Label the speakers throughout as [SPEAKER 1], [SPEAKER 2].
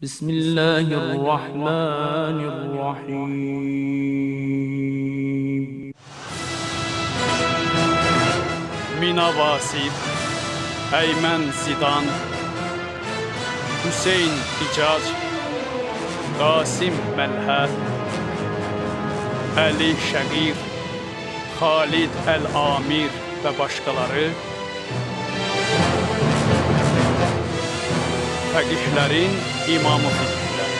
[SPEAKER 1] Bismillahirrahmanirrahim.
[SPEAKER 2] Mina Vasif, Eymen Zidan, Hüseyin İcac, Qasim Məlhət, Əli Şəqir, Xalid Əl-Amir və başqaları fəqihlərin imamı fiqhlər.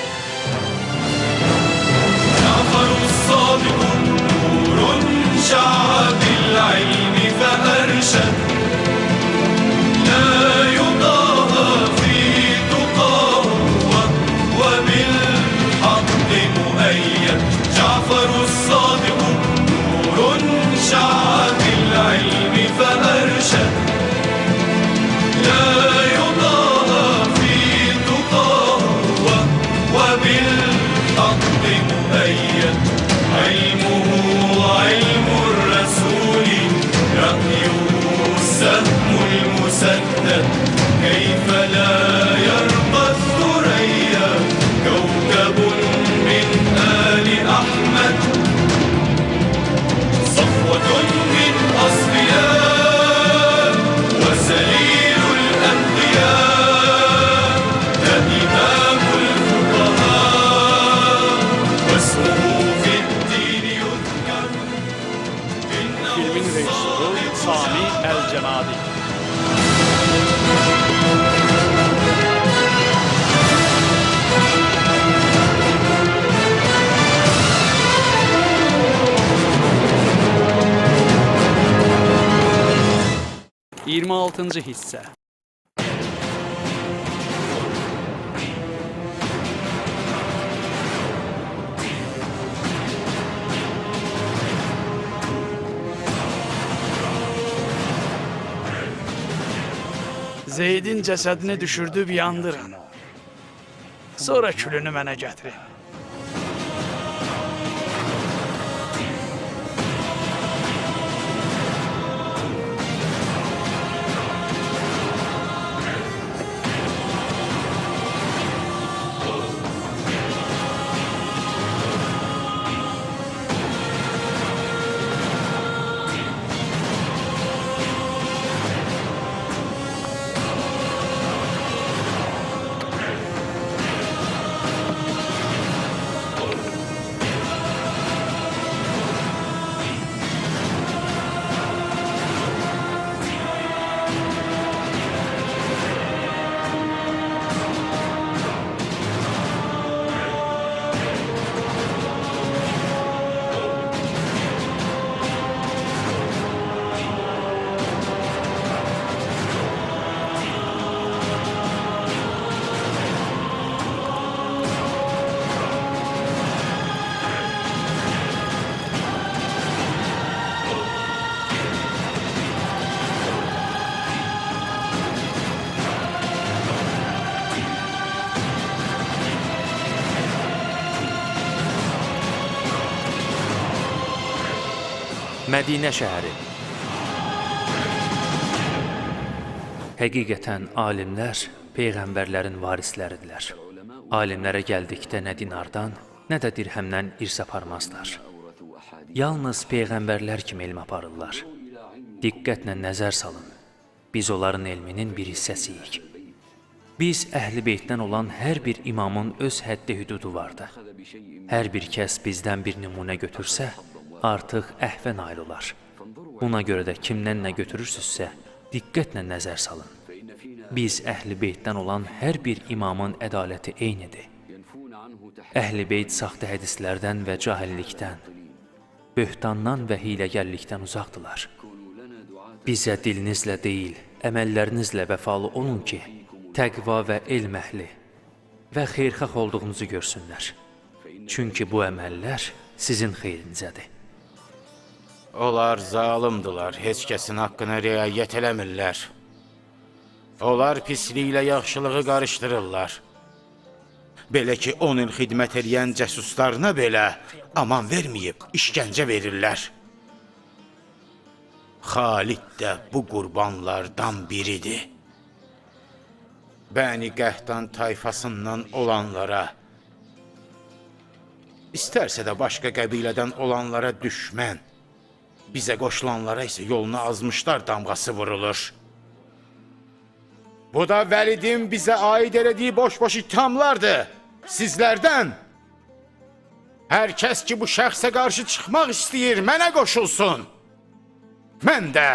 [SPEAKER 3] Caferus Sadiqun nurun şa'a bil ilmi fe erşed La yudaha fi tuqahu ve bil haqqi mueyyed Caferus Sadiqun nurun şa'a bil ilmi fe erşed La yudaha fi tuqahu ve bil haqqi mueyyed علمه علم الرسول رأيه السهم المسدد كيف لا يرقى الثريا كوكب من آل أحمد صفوة من أصفياء وسليل الأنبياء ده إمام الفقهاء واسمه
[SPEAKER 2] Filmin rejissoru Sami Əl-Cənadi. Yirmi altıncı hissə. Zeydin cəsədini düşürdüb yandırın. Sonra külünü mənə gətirin.
[SPEAKER 4] Mədinə şəhəri. Həqiqətən alimlər peyğəmbərlərin varisləridirlər. Alimlərə gəldikdə nə dinardan, nə də dirhəmdən irs aparmazlar. Yalnız peyğəmbərlər kimi elm aparırlar. Diqqətlə nəzər salın. Biz onların elminin bir hissəsiyik. Biz əhl-i beytdən olan hər bir imamın öz həddi hüdudu vardı. Hər bir kəs bizdən bir nümunə götürsə, artıq əhvə nail olar. Buna görə də kimdən nə götürürsünüzsə, diqqətlə nəzər salın. Biz əhl-i beytdən olan hər bir imamın ədaləti eynidir. Əhl-i beyt saxta hədislərdən və cahillikdən, böhtandan və hiləgərlikdən uzaqdılar. Bizə dilinizlə deyil, əməllərinizlə vəfalı olun ki, təqva və elm əhli və xeyrxax olduğunuzu görsünlər. Çünki bu əməllər sizin xeyrinizədir.
[SPEAKER 5] Onlar zalımdılar, heç kəsin haqqına riayət eləmirlər. Onlar pisliklə yaxşılığı qarışdırırlar. Belə ki, 10 il xidmət edən cəsuslarına belə aman verməyib, işgəncə verirlər. Xalid də bu qurbanlardan biridir. Bəni Qəhtan tayfasından olanlara, istərsə də başqa qəbilədən olanlara düşmən, bizə qoşulanlara isə yolunu azmışlar damğası vurulur. Bu da Vəlidin bizə aid elədiyi boş-boş ithamlardır. Sizlərdən hər kəs ki bu şəxsə qarşı çıxmaq istəyir, mənə qoşulsun. Mən də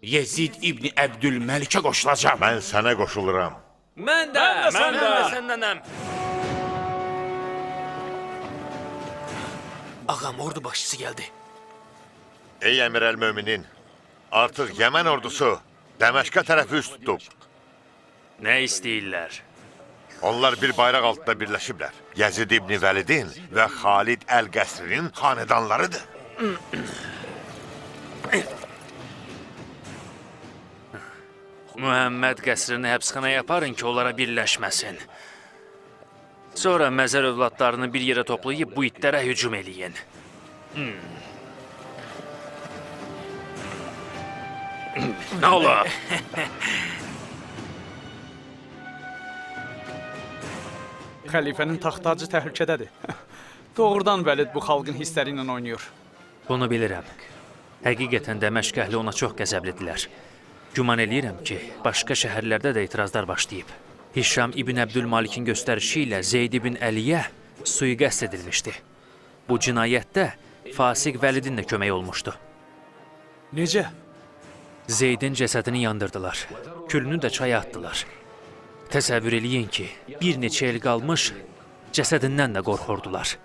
[SPEAKER 5] Yezid İbni Əbdülməlikə qoşulacam.
[SPEAKER 1] Mən sənə qoşuluram.
[SPEAKER 4] Mən də səndənəm.
[SPEAKER 6] Ağam, ordu başçısı gəldi.
[SPEAKER 1] Ey əmir əl-möminin, artıq Yəmən ordusu Dəməşqə tərəfi üst tutub.
[SPEAKER 4] Nə istəyirlər?
[SPEAKER 1] Onlar bir bayraq altında birləşiblər. Yezid İbni Vəlidin və Xalid Əl-Qəsrinin xanedanlarıdır.
[SPEAKER 4] Muhammed qəsrini həbsxanaya aparın ki, onlara birləşməsin. Sonra məzər övladlarını bir yerə toplayıb bu itlərə hücum eləyin. Nə olar?
[SPEAKER 2] Xəlifənin taxtacı təhlükədədir. Doğrudan Vəlid bu xalqın hissləri ilə oynayır.
[SPEAKER 4] Bunu bilirəm. Həqiqətən Dəməşq əhli ona çox qəzəblidirlər. Güman eləyirəm ki, başqa şəhərlərdə də etirazlar başlayıb. Hişam İbn Əbdülmalikin göstərişi ilə Zeyd İbn Əliyə sui-qəsd edilmişdi. Bu cinayətdə Fasiq Vəlidin də kömək olmuşdu.
[SPEAKER 2] Necə?
[SPEAKER 4] Zeydin cəsədini yandırdılar. Külünü də çaya atdılar. Təsəvvür eləyin ki, bir neçə il qalmış cəsədindən də qorxurdular.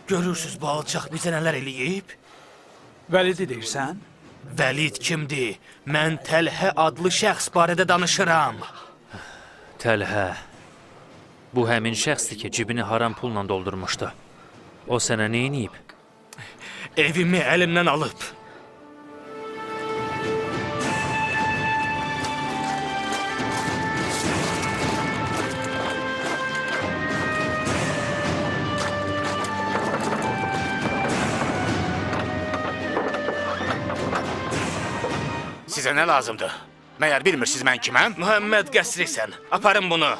[SPEAKER 6] Görürsüz bu alçaq bizə nələr eləyib?
[SPEAKER 2] Vəlidi deyirsən?
[SPEAKER 6] Vəlid kimdir? Mən Təlhə adlı şəxs barədə danışıram.
[SPEAKER 4] Təlhə. Bu həmin şəxsdir ki, cibini haram pulla doldurmuşdu. O sənə nə edib?
[SPEAKER 6] Evimi əlimdən alıb.
[SPEAKER 5] Sizə nə lazımdır? Məyər bilmirsiniz mən kiməm?
[SPEAKER 6] Muhammed qəsrisən. Aparın bunu.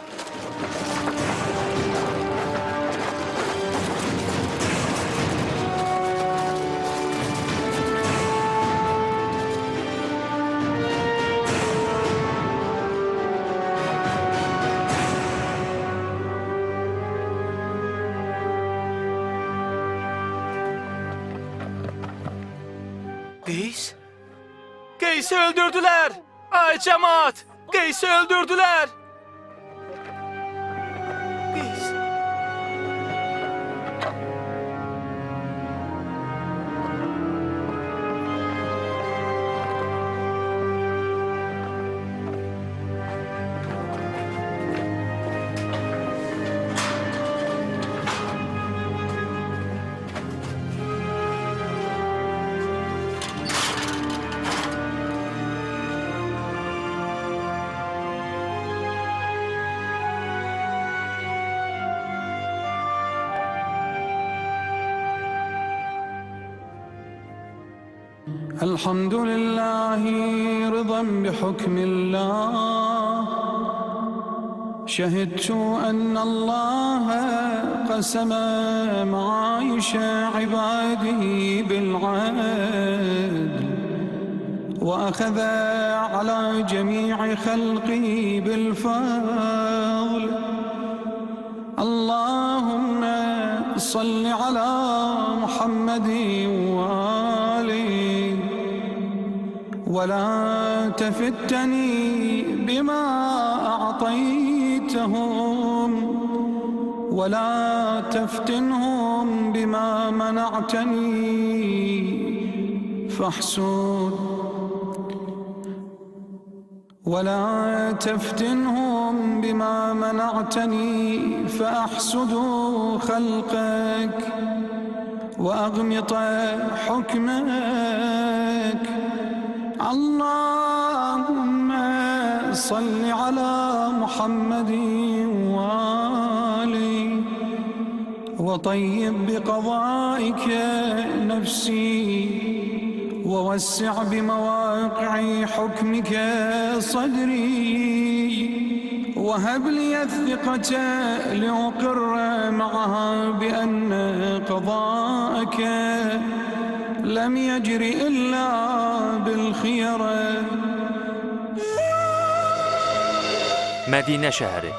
[SPEAKER 6] Qeys? Qeys'i öldürdülər! Ay cemaat! Qeys'i öldürdülər! Qeys!
[SPEAKER 7] الحمد لله رضا بحكم الله شهدت أن الله قسم معايش عباده بالعدل وأخذ على جميع خلقه بالفضل اللهم صل على محمد وآله ولا تفتني بما أعطيتهم ولا تفتنهم بما منعتني فاحسد ولا تفتنهم بما منعتني فأحسدوا خلقك وأغمط حكمك اللهم صل على محمد وآله وطيب بقضائك نفسي ووسع بمواقع حكمك صدري وهب لي الثقة لأقر معها بأن قضاءك لم يجر إلا بالخيرة.
[SPEAKER 4] Mədinə şəhəri.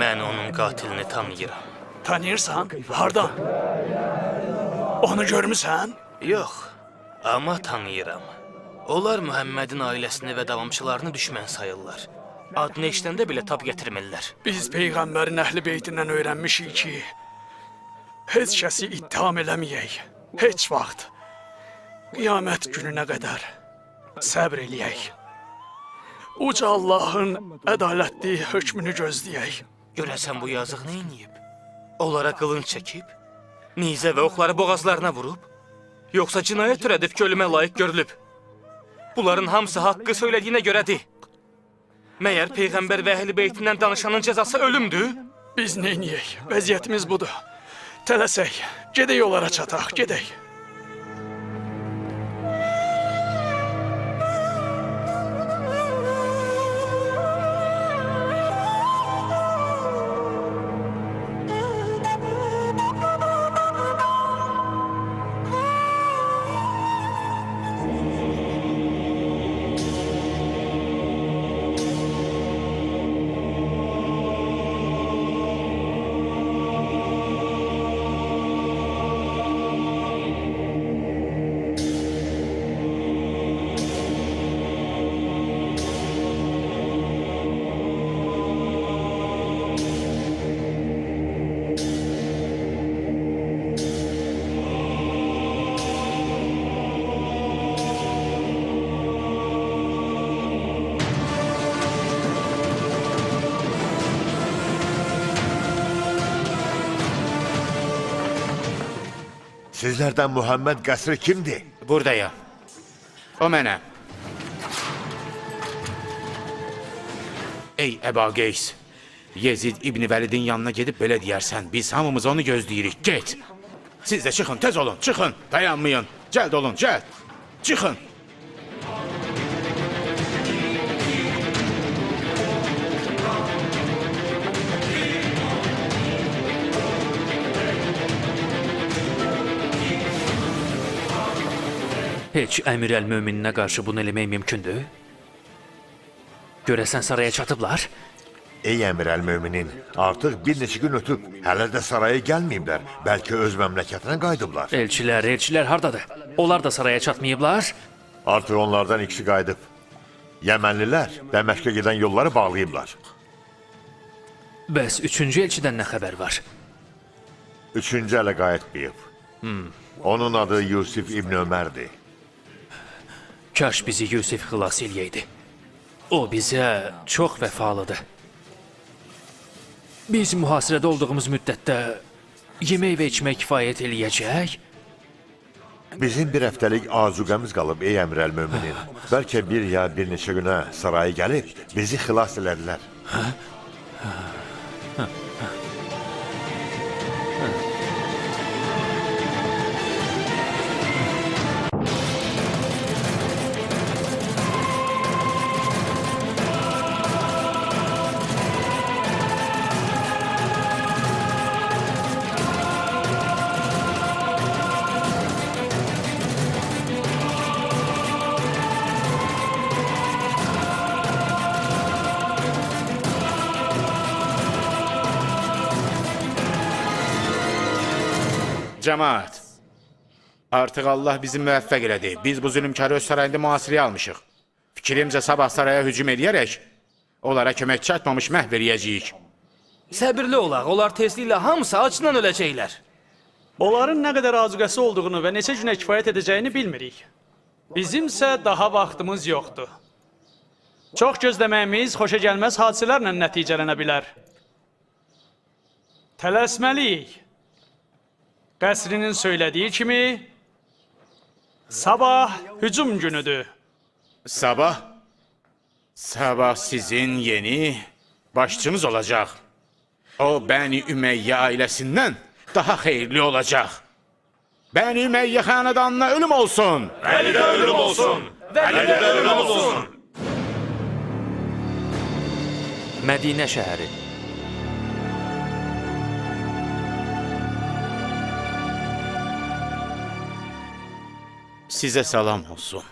[SPEAKER 6] Mən onun qatilini tanıyıram.
[SPEAKER 2] Tanıyırsan? Hardan? Onu görmüsən?
[SPEAKER 6] Yox, amma tanıyıram. Onlar Muhammedin ailəsini və davamçılarını düşmən sayırlar. Adını eşidəndə belə tab gətirmirlər.
[SPEAKER 2] Biz Peyğəmbərin əhli beytindən öyrənmişik ki, heç kəsi ittiham eləməyək. Heç vaxt. Qiyamət gününə qədər səbr eləyək. Uca Allahın ədalətli hökmünü gözləyək.
[SPEAKER 6] Görəsən bu yazıq nə edib? Onlara qılınc çəkib, nizə və oxları boğazlarına vurub, yoxsa cinayət törədib ki, ölümə layiq görülüb? Bunların hamısı haqqı söylədiyinə görədir. Məyər Peyğəmbər və əhl-i beytindən danışanın cəzası ölümdür?
[SPEAKER 2] Biz neyniyək? Vəziyyətimiz budur. Tələsək, gedək onlara çataq, gedək.
[SPEAKER 1] Sizlərdən Muhammed qəsri kimdir?
[SPEAKER 5] Buradayım. O mənəm. Ey Əba Qeys, Yezid İbni Vəlidin yanına gedib belə deyərsən, biz hamımız onu gözləyirik, get. Siz də çıxın, tez olun, çıxın, dayanmayın, cəld olun, cəld, çıxın.
[SPEAKER 4] Heç Əmir əl-Mömininə qarşı bunu eləmək mümkündür? Görəsən saraya çatıblar?
[SPEAKER 1] Ey əmir əl-müminin, artıq bir neçə gün ötüb, hələ də saraya gəlməyiblər, bəlkə öz məmləkətinə qayıdıblar.
[SPEAKER 4] Elçilər hardadır? Onlar da saraya çatmayıblar?
[SPEAKER 1] Artıq onlardan ikisi qayıdıb. Yəmənlilər Dəməşqə gedən yolları bağlayıblar.
[SPEAKER 4] Bəs üçüncü elçidən nə xəbər var?
[SPEAKER 1] Üçüncü hələ qayıtmayıb. Onun adı Yusif İbn Ömərdir.
[SPEAKER 4] Kaş bizi Yusif xilas eləyəydi. O bizə çox vəfalıdır. Biz mühasirədə olduğumuz müddətdə yemək və içmək kifayət eləyəcək?
[SPEAKER 1] Bizim bir həftəlik azuqəmiz qalıb, ey əmir əl-müminin. Bəlkə bir ya bir neçə günə saraya gəlib, bizi xilas elədilər.
[SPEAKER 5] Cəmaət, artıq Allah bizi müvəffəq elədi. Biz bu zülümkarı öz sarayında mühasirəyə almışıq. Fikrimcə sabah saraya hücum edərək, onlara kömək çatmamış məhv eləyəcəyik.
[SPEAKER 6] Səbirli olaq, onlar tezliklə hamısı acından öləcəklər.
[SPEAKER 2] Onların nə qədər azuqəsi olduğunu və neçə günə kifayət edəcəyini bilmirik. Bizimsə daha vaxtımız yoxdur. Çox gözləməyimiz xoşa gəlməz hadisələrlə nəticələnə bilər. Tələsməliyik. Qəsrinin söylədiyi kimi sabah hücum günüdür.
[SPEAKER 5] Sabah sizin yeni başçınız olacaq. O Bəni Ümeyyə ailəsindən daha xeyirli olacaq. Bəni Ümeyyə xanədanına ölüm olsun.
[SPEAKER 3] Vəlidə ölüm olsun. Vəlidə ölüm olsun.
[SPEAKER 4] Mədinə şəhəri.
[SPEAKER 5] Sizə salam olsun.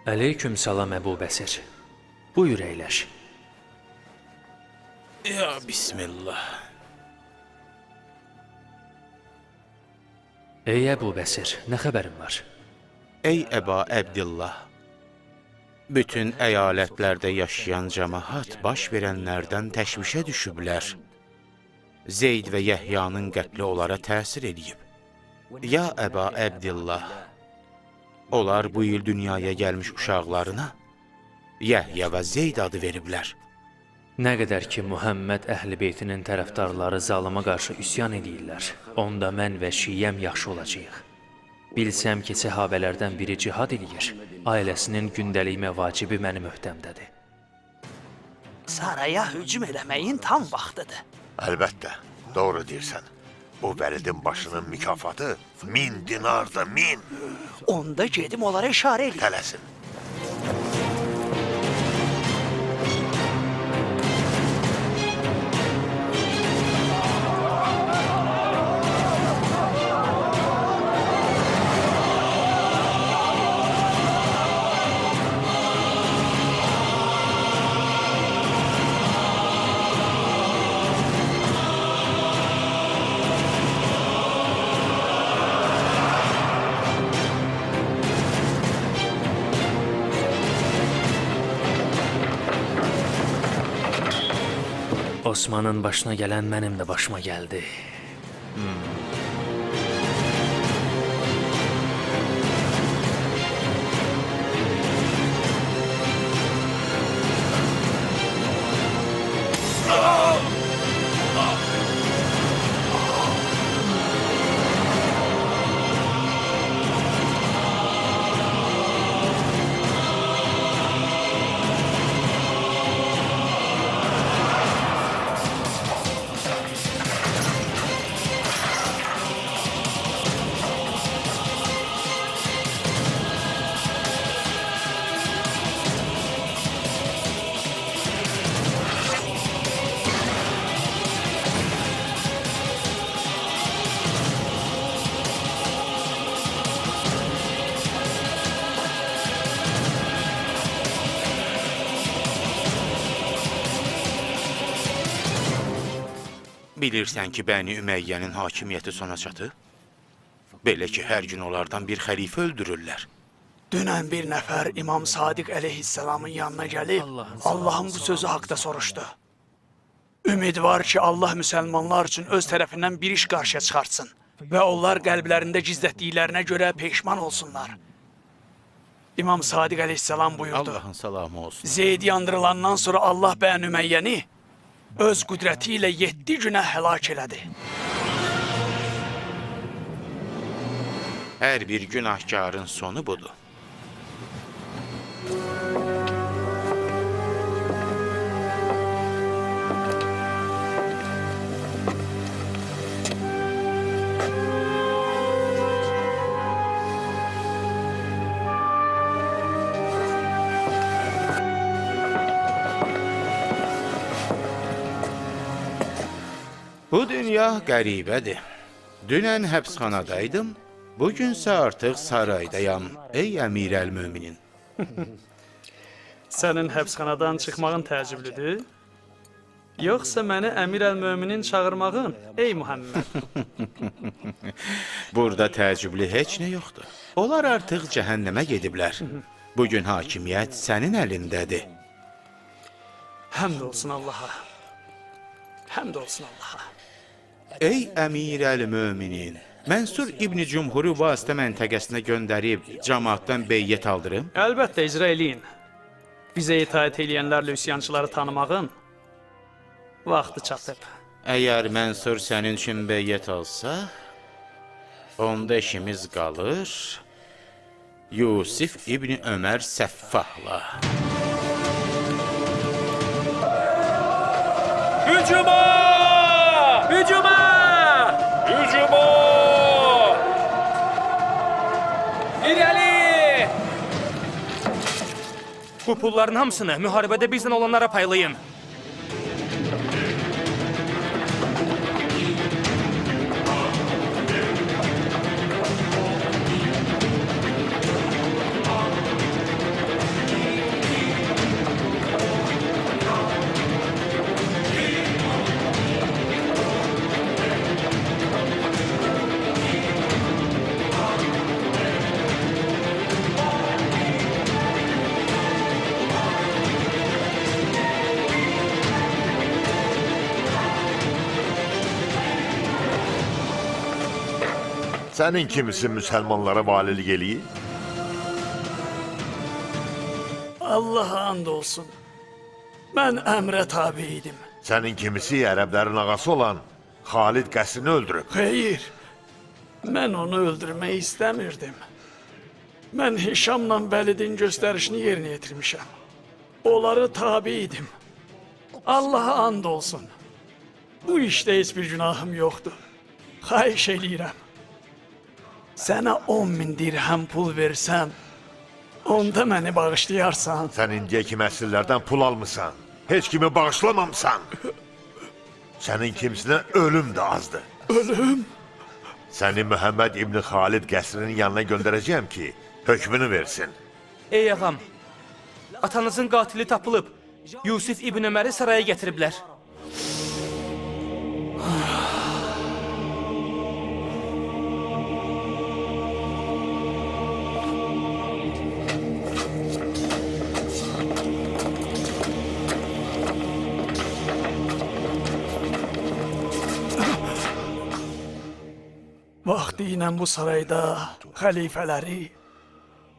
[SPEAKER 4] Əleyküm salam Əbu Bəsir. Buyur əyləş.
[SPEAKER 5] Ya bismillah.
[SPEAKER 4] Ey Əbu Bəsir, nə xəbərin var?
[SPEAKER 5] Ey Əba Əbdillah. Bütün əyalətlərdə yaşayan cəmaat baş verənlərdən təşvişə düşüblər. Zeyd və Yəhyanın qətli onlara təsir edib. Ya Əba Əbdillah, onlar bu il dünyaya gəlmiş uşaqlarına Yəhya və Zeyd adı veriblər.
[SPEAKER 4] Nə qədər ki, Muhammed əhl-i beytinin tərəfdarları zalıma qarşı üsyan edirlər, onda mən və şiyyəm yaxşı olacağıq. Bilsəm ki, səhabələrdən biri cihad edir, ailəsinin gündəlik məvacibi mənim öhdəmdədir.
[SPEAKER 8] Saraya hücum eləməyin tam vaxtıdır.
[SPEAKER 1] Əlbəttə, doğru deyirsən. Bu Vəlidin başının mükafatı 1000 dinardır, 1000.
[SPEAKER 8] Onda gedim onlara işarə edeyim.
[SPEAKER 1] Tələsin.
[SPEAKER 4] Osmanın başına gələn mənim də başıma gəldi.
[SPEAKER 5] Bilirsən ki, Bəni Üməyyənin hakimiyyəti sona çatıb? Belə ki, hər gün onlardan bir xəlifə öldürürlər.
[SPEAKER 8] Dünən bir nəfər İmam Sadiq əleyhisselamın yanına gəlib, Allahın bu sözü haqda soruşdu. Ümid var ki, Allah müsəlmanlar üçün öz tərəfindən bir iş qarşıya çıxartsın və onlar qəlblərində gizlətdiklərinə görə peşman olsunlar. İmam Sadiq əleyhisselam buyurdu.
[SPEAKER 5] Allahın salamı olsun.
[SPEAKER 8] Zeyd yandırılandan sonra Allah Bəni Üməyyəni öz qüdrəti ilə 7 günə həlak elədi.
[SPEAKER 5] Hər bir günahkarın sonu budur. Bu dünya qəribədir. Dünən həbsxanadaydım, bugünsə artıq saraydayam, ey əmirəl-möminin.
[SPEAKER 2] Sənin həbsxanadan çıxmağın təəccüblüdür? Yoxsa məni Əmir-əl-Möminin çağırmağın, ey Muhammed?
[SPEAKER 5] Burada təəccüblü heç nə yoxdur. Onlar artıq cəhənnəmə gediblər. Bugün hakimiyyət sənin əlindədir.
[SPEAKER 2] Həmd olsun Allaha. Həmd olsun Allaha.
[SPEAKER 5] Ey əmirəl-möminin, Mənsur İbn-i Cumhuru vasitə məntəqəsinə göndərib cəmaatdan beyyət aldırım.
[SPEAKER 2] Əlbəttə, icra eləyin. Bizə itaət eləyənlərlə üsyançıları tanımağın vaxtı çatıb.
[SPEAKER 5] Əgər Mənsur sənin üçün beyyət alsa, onda işimiz qalır Yusif İbni Ömər Səffahla.
[SPEAKER 6] Hücuma! Hücuma! Hücuma! İrəli! Bu pulların hamısını müharibədə bizdən olanlara paylayın.
[SPEAKER 1] Sənin kimisi müsəlmanlara valilik eləyir?
[SPEAKER 8] Allah'a and olsun. Mən əmrə tabi idim.
[SPEAKER 1] Sənin kimisi ərəblərin ağası olan Xalid qəsrini öldürüb.
[SPEAKER 8] Xeyr, mən onu öldürmək istəmirdim. Mən Hişamla Vəlidin göstərişini yerinə yetirmişəm. Onları tabi idim. Allah'a and olsun. Bu işdə heç bir günahım yoxdur. Xahiş eləyirəm. Sənə 10.000 dirhəm pul versəm, onda məni bağışlayarsan.
[SPEAKER 1] Sən indiyə kimi əsirlərdən pul almısan. Heç kimi bağışlamamısan. Sənin kimisinə ölüm də azdır.
[SPEAKER 8] Ölüm?
[SPEAKER 1] Səni Məhəmməd İbni Xalid qəsrinin yanına göndərəcəyəm ki, hökmünü versin.
[SPEAKER 6] Ey ağam, atanızın qatili tapılıb. Yusif İbn Ömər'i saraya gətiriblər.
[SPEAKER 8] Vaxtilə bu sarayda xəlifələri,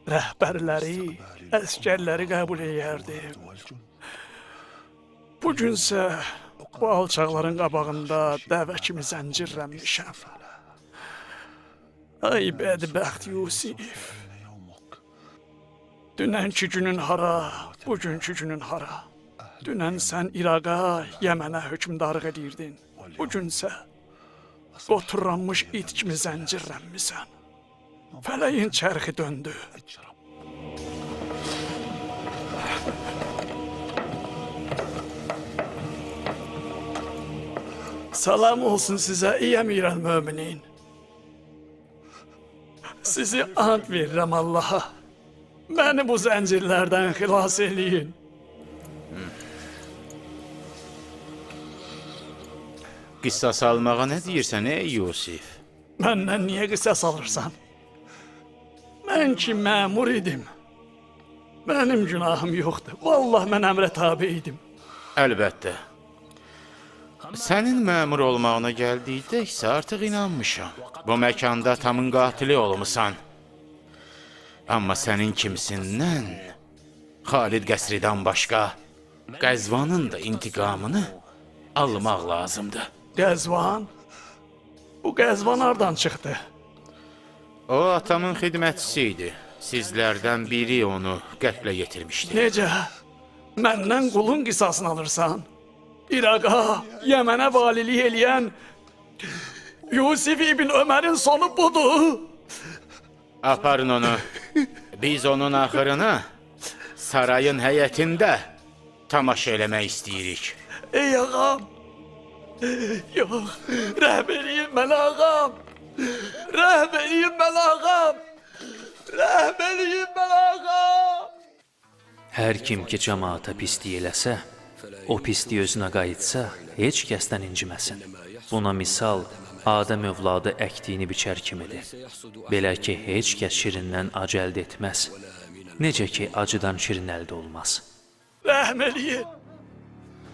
[SPEAKER 8] rəhbərləri, əskərləri qəbul edərdim. Bugünsə bu alçaqların qabağında dəvə kimi zəncirlənmişəm. Ay bədbəxt Yusif. Dünənki günün hara, bugünkü günün hara. Dünən sən İraqa, Yəmənə hökmdarlıq edirdin. Bugünsə qoturlanmış it kimi zəncirlənmisən. Fələyin çərxi döndü. Salam olsun sizə, ey əmirəl möminin. Sizi ant verirəm Allaha. Məni bu zəncirlərdən xilas eləyin.
[SPEAKER 5] Qissas almağa nə deyirsən ey Yusif?
[SPEAKER 8] Məndən niyə qisas alırsan? Mən ki məmur idim. Mənim günahım yoxdur. Vallahi mən əmrə tabi idim.
[SPEAKER 5] Əlbəttə. Sənin məmur olmağına gəldikdə isə artıq inanmışam. Bu məkanda atamın qatili olmusan. Amma sənin kimisindən Xalid qəsridən başqa Qəzvanın da intiqamını almaq lazımdır.
[SPEAKER 8] Qəzvan? Bu Qəzvan hardan çıxdı?
[SPEAKER 5] O atamın xidmətçisi idi. Sizlərdən biri onu qətlə yetirmişdi.
[SPEAKER 8] Necə? Məndən qulun qisasını alırsan? İraqa, Yəmənə valilik eləyən Yusif İbn Ömərin sonu budur.
[SPEAKER 5] Aparın onu. Biz onun axırını sarayın həyətində tamaşa eləmək istəyirik.
[SPEAKER 8] Ey ağam. Yox, rəhm eləyin mənə ağam. Rəhm eləyin mənə ağam. Rəhm eləyin mənə ağam.
[SPEAKER 4] Hər kim ki cəmaata pislik eləsə, o pislik özünə qayıtsa, heç kəsdən inciməsin. Buna misal, Adəm övladı əkdiyini biçər kimidir. Belə ki, heç kəs şirindən acı əldə etməz. Necə ki, acıdan şirin əldə olmaz.
[SPEAKER 8] Rəhm eləyin.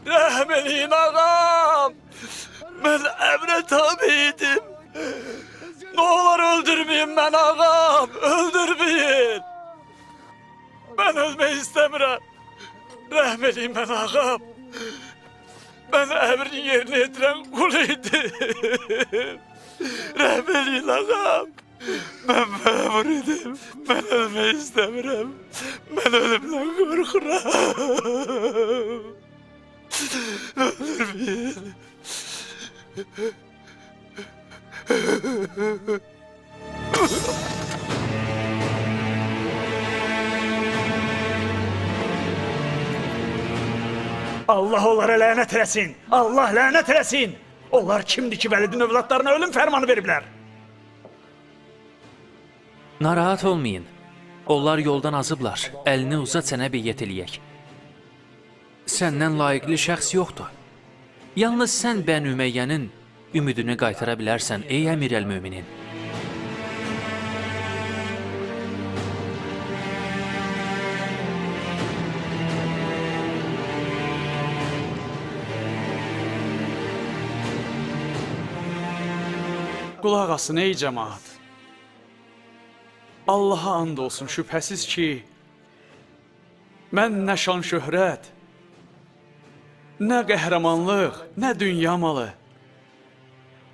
[SPEAKER 8] Rəhm eləyin ağam. Mən əmrə tabi idim. Nə olar öldürməyin mən ağam. Öldürməyin. Mən ölmək istəmirəm. Rəhm eləyin mən ağam. Mən əmrin yerinə yetirən qul idim. Rəhm eləyin ağam. Mən məmur idim. Mən ölmək istəmirəm. Mən ölümdən qorxuram. Öldürməyin. Allah onlara lənət eləsin. Allah lənət eləsin. Onlar kimdir ki, Vəlidin övladlarına ölüm fərmanı veriblər?
[SPEAKER 4] Narahat olmayın. Onlar yoldan azıblar. Əlini uzat sənə beyyət eləyək. Səndən layiqli şəxs yoxdur. Yalnız sən Bəni Üməyyənin ümidini qaytara bilərsən, ey Əmirəl-Möminin.
[SPEAKER 2] Qulaq asın ey cəmaat. Allaha and olsun şübhəsiz ki, mən nə şan şöhrət, nə qəhrəmanlıq, nə dünya malı,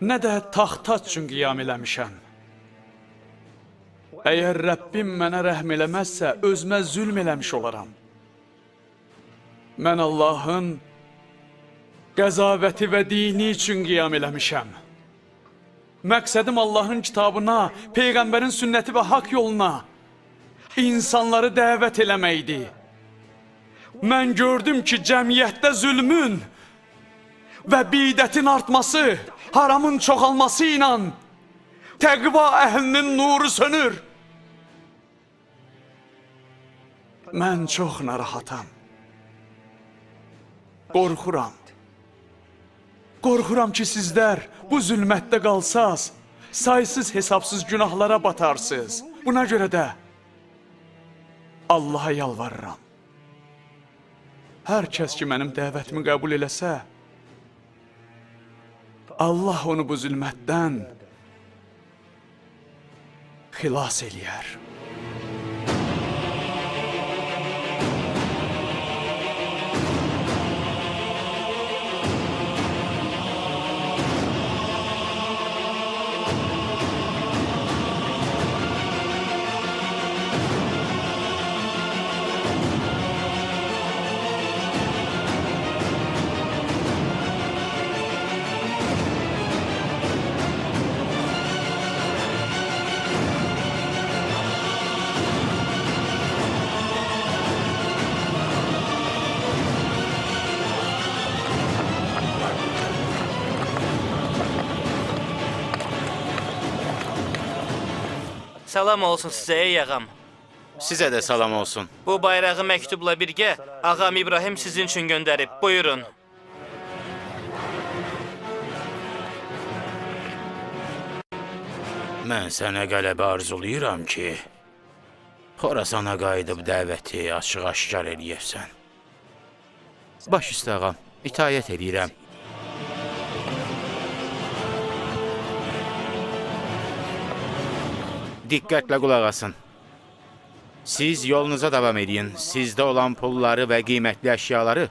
[SPEAKER 2] nə də taxt-tac üçün qiyam eləmişəm. Əgər Rəbbim mənə rəhm eləməzsə, özümə zülm eləmiş olaram. Mən Allahın qəzabəti və dini üçün qiyam eləmişəm. Məqsədim Allahın kitabına, Peyğəmbərin sünnəti və haqq yoluna insanları dəvət eləməkdir. Mən gördüm ki, cəmiyyətdə zülmün və bidətin artması, haramın çoxalması ilə təqva əhlinin nuru sönür. Mən çox narahatam. Qorxuram. Qorxuram ki, sizlər bu zülmətdə qalsaz, saysız hesabsız günahlara batarsınız. Buna görə də Allaha yalvarıram. Hər kəs ki, mənim dəvətimi qəbul eləsə, Allah onu bu zülmətdən xilas eləyər.
[SPEAKER 6] Salam olsun sizə ey ağam.
[SPEAKER 5] Sizə də salam olsun.
[SPEAKER 6] Bu bayrağı məktubla birgə ağam İbrahim sizin üçün göndərib. Buyurun.
[SPEAKER 5] Mən sənə qələbə arzulayıram ki, Xorasana qayıdıb dəvəti açıq-aşkar eləyəsən. Baş üstə ağam, itayət edirəm. Diqqətlə qulaq asın. Siz yolunuza davam edin. Sizdə olan pulları və qiymətli əşyaları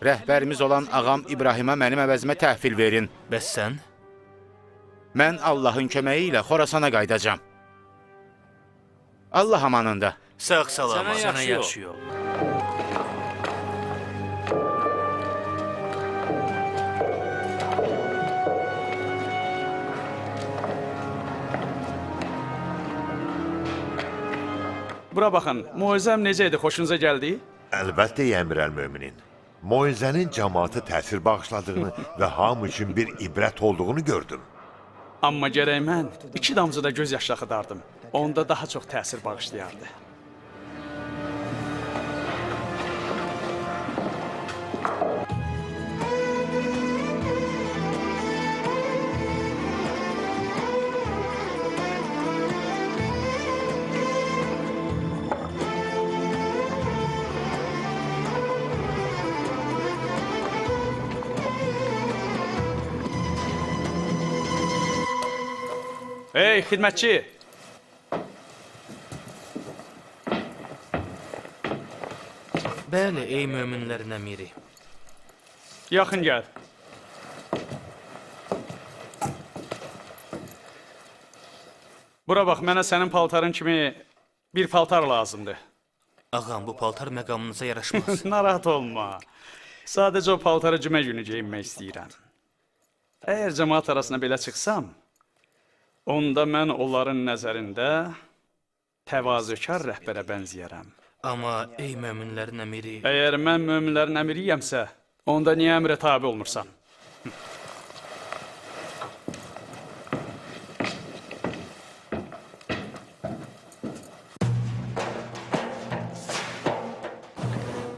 [SPEAKER 5] rəhbərimiz olan ağam İbrahimə mənim əvəzimə təhvil verin.
[SPEAKER 6] Bəs sən?
[SPEAKER 5] Mən Allahın köməyi ilə Xorasana qayıdacam. Allah amanında.
[SPEAKER 6] Sağ salamat.
[SPEAKER 4] Sənə yaxşı yol.
[SPEAKER 2] Bura baxın, moizəm necə idi, xoşunuza gəldi?
[SPEAKER 1] Əlbəttə, ey Əmirəl-Möminin. Moizənin cəmaata təsir bağışladığını və hamı üçün bir ibrət olduğunu gördüm.
[SPEAKER 2] Amma gərək mən 2 damcı da göz yaşı axıdardım. Onda daha çox təsir bağışlayardı. Ey xidmətçi!
[SPEAKER 6] Bəli, ey möminlərin əmiri.
[SPEAKER 2] Yaxın gəl. Bura bax, mənə sənin paltarın kimi bir paltar lazımdır.
[SPEAKER 6] Ağam, bu paltar məqamınıza yaraşmaz.
[SPEAKER 2] Narahat olma. Sadəcə o paltarı cümə günü geyinmək istəyirəm. Əgər cəmaat arasına belə çıxsam, onda mən onların nəzərində təvazökar rəhbərə bənzəyərəm.
[SPEAKER 6] Amma ey möminlərin əmiri,
[SPEAKER 2] Əgər mən möminlərin əmiriyəmsə, onda niyə əmrə tabi olmursan?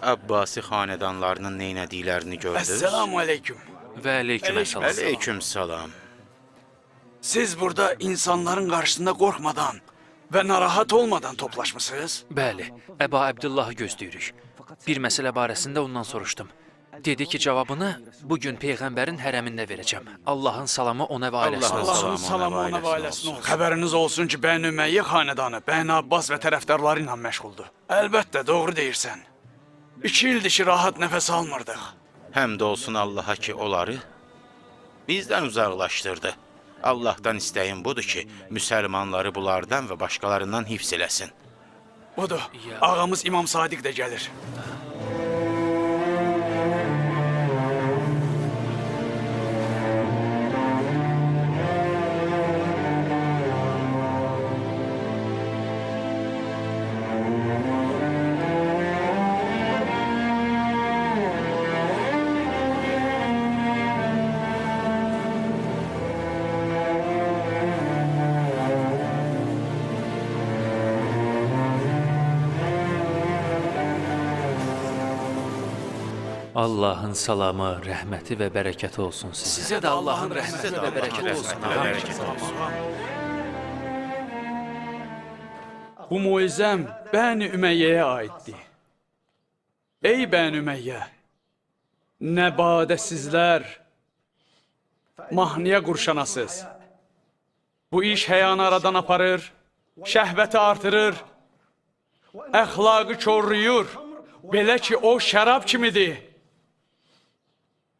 [SPEAKER 5] Abbasi xanədanlarının neynədiklərini gördünüz?
[SPEAKER 8] Esselamu aleyküm.
[SPEAKER 4] Və aleykümsəlam.
[SPEAKER 5] Aleyküm salam.
[SPEAKER 8] Siz burada insanların qarşısında qorxmadan və narahat olmadan toplaşmısınız?
[SPEAKER 4] Bəli, Əba Əbdullahı gözləyirik. Bir məsələ barəsində ondan soruşdum. Dedi ki, cavabını bugün Peyğəmbərin hərəmində verəcəm. Allahın salamı ona və ailəsinə olsun.
[SPEAKER 8] Allahın salamı ona və ailəsinə olsun. Xəbəriniz olsun ki, Bəni Üməyyə xanədanı Bəni Abbas və tərəfdarları ilə məşğuldur. Əlbəttə, doğru deyirsən. 2 ildir ki, rahat nəfəs almırdıq.
[SPEAKER 5] Həmd olsun Allaha ki, onları bizdən uzaqlaşdırdı. Allahdan istəyim budur ki, müsəlmanları bunlardan və başqalarından hifz eləsin.
[SPEAKER 8] Budur, ağamız İmam Sadiq də gəlir.
[SPEAKER 4] Allahın salamı, rəhməti və bərəkəti olsun sizə.
[SPEAKER 8] Sizə də Allahın rəhməti və bərəkəti olsun.
[SPEAKER 2] Bu muizəm Bəni Üməyyəyə aiddir. Ey Bəni Üməyyə, nə badə sizlər, mahnıya qurşanasız. Bu iş həyanı aradan aparır, şəhvəti artırır, əxlaqı korruyur, belə ki o şərab kimidir.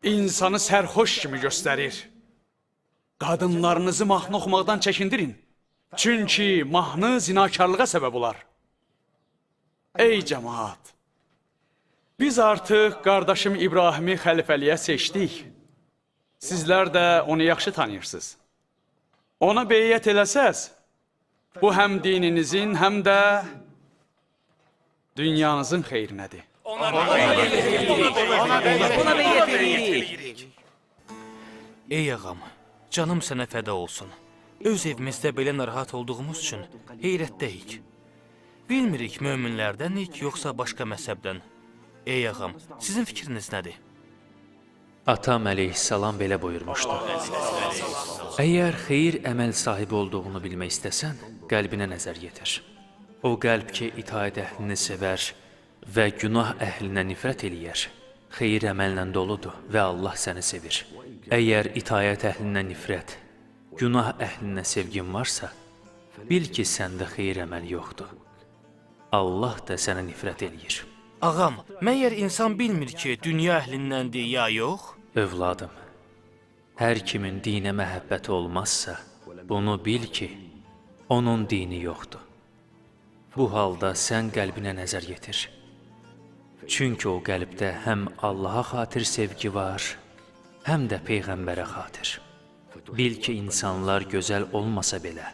[SPEAKER 2] İnsanı sərxoş kimi göstərir. Qadınlarınızı mahnı oxumaqdan çəkindirin. Çünki mahnı zinakarlığa səbəb olar. Ey cəmaat! Biz artıq qardaşım İbrahimi xəlifəliyə seçdik. Sizlər də onu yaxşı tanıyırsınız. Ona beyyət eləsəz, bu həm dininizin, həm də dünyanızın xeyrinədir.
[SPEAKER 6] ey ağam, canım sənə fəda olsun. Öz evimizdə belə narahat olduğumuz üçün heyrətdəyik. Bilmirik möminlərdənik, yoxsa başqa məzhəbdən. Ey ağam, sizin fikriniz nədir?
[SPEAKER 4] Atam əleyhissalam belə buyurmuşdu. Əgər xeyir əməl sahibi olduğunu bilmək istəsən, qəlbinə nəzər yetir. O qəlb ki, itaət əhlini sevər və günah əhlinə nifrət eləyər, xeyir əməllə doludur və Allah səni sevir. Əgər itaət əhlinə nifrət, günah əhlinə sevgin varsa, bil ki, səndə xeyir əməl yoxdur. Allah da sənə nifrət eləyir.
[SPEAKER 6] Ağam, məyər insan bilmir ki, dünya əhlindəndir ya yox?
[SPEAKER 4] Övladım, hər kimin dinə məhəbbəti olmazsa, bunu bil ki, onun dini yoxdur. Bu halda sən qəlbinə nəzər yetir. Çünki o qəlbdə həm Allaha xatir sevgi var, həm də Peyğəmbərə xatir. Bil ki, insanlar gözəl olmasa belə,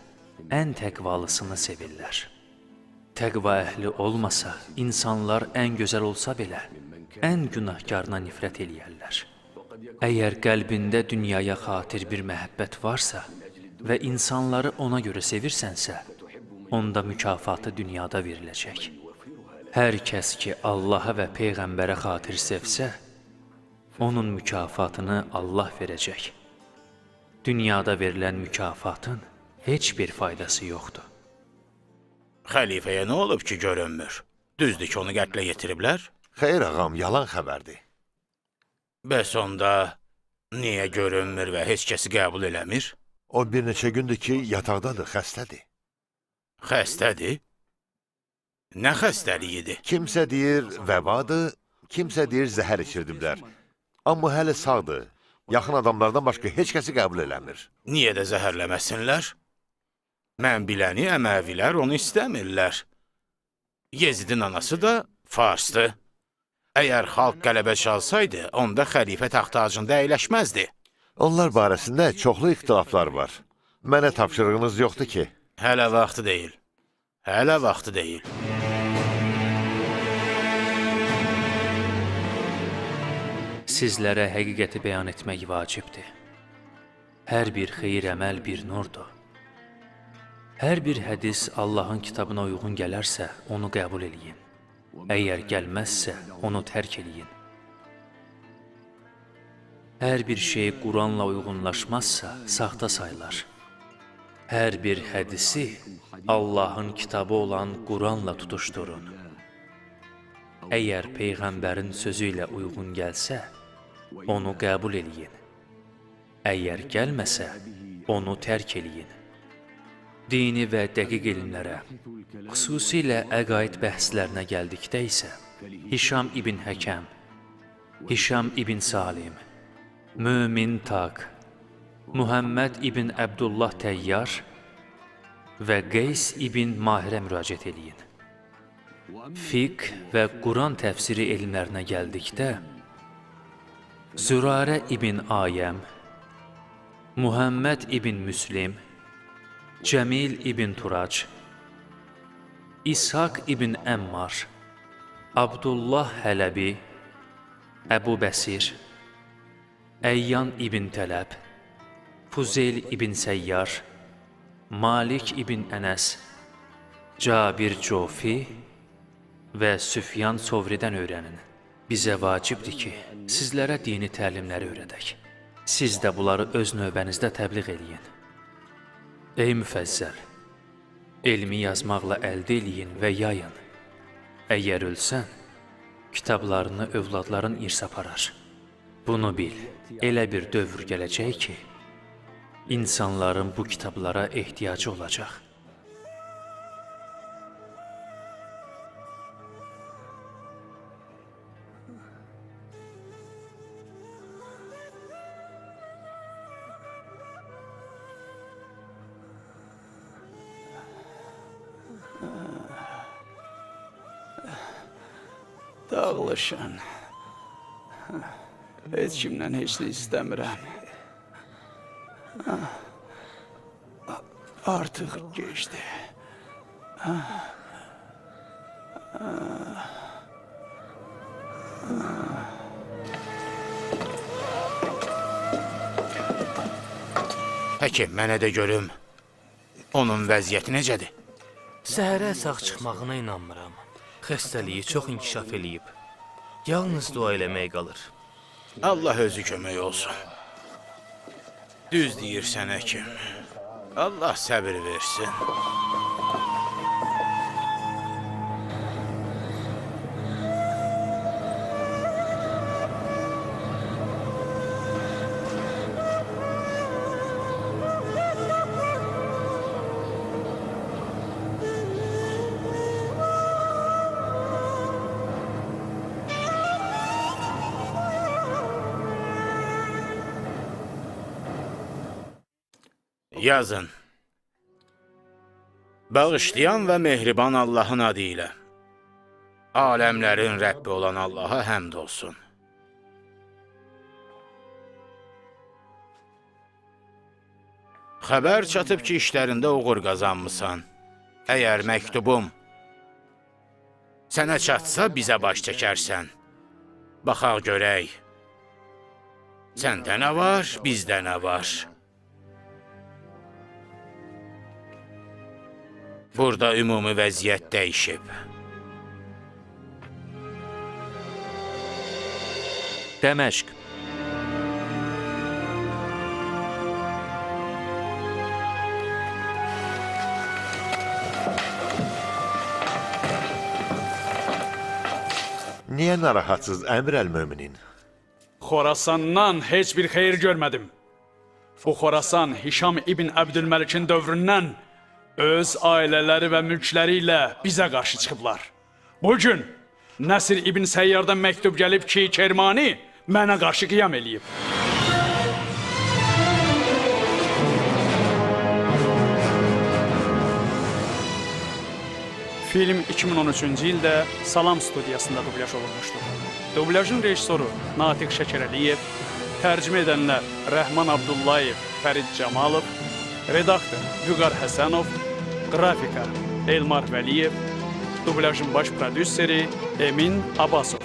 [SPEAKER 4] ən təqvalısını sevirlər. Təqva əhli olmasa, insanlar ən gözəl olsa belə, ən günahkarına nifrət eləyərlər. Əgər qəlbində dünyaya xatir bir məhəbbət varsa və insanları ona görə sevirsənsə, onda mükafatı dünyada veriləcək. Hər kəs ki, Allaha və Peyğəmbərə xatir sevsə, onun mükafatını Allah verəcək. Dünyada verilən mükafatın heç bir faydası yoxdur.
[SPEAKER 5] Xəlifəyə nə olub ki, görünmür? Düzdür ki, onu qətlə yetiriblər?
[SPEAKER 1] Xeyr ağam, yalan xəbərdir.
[SPEAKER 5] Bəs onda niyə görünmür və heç kəsi qəbul eləmir?
[SPEAKER 1] O bir neçə gündür ki, yataqdadır, xəstədir.
[SPEAKER 5] Xəstədir? Nə xəstəliyidir?
[SPEAKER 1] Kimsə deyir vəbadır, kimsə deyir zəhər içirdiblər. Amma hələ sağdır. Yaxın adamlardan başqa heç kəsi qəbul eləmir.
[SPEAKER 5] Niyə də zəhərləməsinlər? Mən biləni Əməvilər onu istəmirlər. Yezidin anası da Farsdır. Əgər xalq qələbə çalsaydı, onda xəlifə taxt tacında əyləşməzdi.
[SPEAKER 1] Onlar barəsində çoxlu ixtilaflar var. Mənə tapşırığınız yoxdur ki.
[SPEAKER 5] Hələ vaxtı deyil. Hələ vaxtı deyil.
[SPEAKER 4] Sizlərə həqiqəti bəyan etmək vacibdir. Hər bir xeyir əməl bir nurdur. Hər bir hədis Allahın kitabına uyğun gələrsə, onu qəbul eləyin. Əgər gəlməzsə, onu tərk eləyin. Hər bir şey Quranla uyğunlaşmazsa, saxta sayılar. Hər bir hədisi Allahın kitabı olan Quranla tutuşturun. Əgər Peyğəmbərin sözü ilə uyğun gəlsə, onu qəbul eləyin. Əgər gəlməsə, onu tərk eləyin. Dini və dəqiq elmlərə, xüsusilə əqaid bəhslərinə gəldikdə isə, Hişam ibn Həkəm, Hişam ibn Salim, Mömin Taq, Muhammed ibn Əbdullah Təyyar və Qeys ibn Mahirə müraciət eləyin. Fiqh və Quran təfsiri elmlərinə gəldikdə, Zürarə ibn Ayəm, Muhammed ibn Müslim, Cəmil ibn Turac, İshak ibn Əmmar, Abdullah Hələbi, Əbu Bəsir, Əyyan ibn Tələb, Fuzeyl ibn Səyyar, Malik ibn Ənəs, Cabir Cofi və Süfyan Sovridən öyrənin. Bizə vacibdir ki, sizlərə dini təlimləri öyrədək. Siz də bunları öz növbənizdə təbliğ eləyin. Ey müfəzzəl, elmi yazmaqla əldə eləyin və yayın. Əgər ölsən, kitablarını övladların irs aparar. Bunu bil, elə bir dövr gələcək ki, insanların bu kitablara ehtiyacı olacaq.
[SPEAKER 8] Dağılışın. Heç kimdən heç nə istəmirəm. Artıq geçdi.
[SPEAKER 5] Həkim, mənə də görüm. Onun vəziyyəti necədir?
[SPEAKER 6] Səhərə sağ çıxmağına inanmıram. Xəstəliyi çox inkişaf eləyib. Yalnız dua eləmək qalır.
[SPEAKER 5] Allah özü kömək olsun. Düz deyirsən, həkim. Allah səbir versin. Yazın. Bağışlayan və mehriban Allahın adı ilə. Aləmlərin Rəbbi olan Allaha həmd olsun. Xəbər çatıb ki, işlərində uğur qazanmısan. Əgər məktubum sənə çatsa, bizə baş çəkərsən. Baxaq görək. Səndə nə var, bizdə nə var? Burada ümumi vəziyyət dəyişib.
[SPEAKER 4] Dəməşq.
[SPEAKER 1] Niyə narahatsız əmr əl-möminin?
[SPEAKER 2] Xorasandan heç bir xeyir görmədim. Bu Xorasan Hişam ibn Əbdülməlikin dövründən öz ailələri və mülkləri ilə bizə qarşı çıxıblar. Bugün Nəsir ibn Səyyardan məktub gəlib ki, Kermani mənə qarşı qiyam eləyib. Film 2013-cü ildə Salam studiyasında dublyaj olunmuşdur. Dublyajın rejissoru Natiq Şəkərəliyev, tərcümə edənlər Rəhman Abdullayev, Fərid Camalov, redaktor Vüqar Həsənov, qrafika Elmar Vəliyev, dublyajın baş prodüseri Emin Abbasov.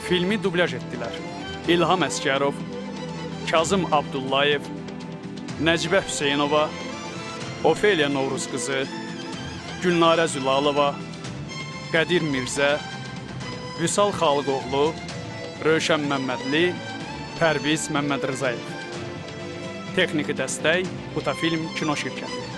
[SPEAKER 2] Filmi dublyaj etdilər İlham Əskərov, Kazım Abdullayev, Nəcibə Hüseynova, Ofeliya Novruz qızı, Gülnarə Zülalova, Qədir Mirzə, Vüsal Xalıqoğlu, Rövşən Məmmədli, Pərviz Məmmədrızayev. Texniki dəstək Butafilm Kino şirkəti.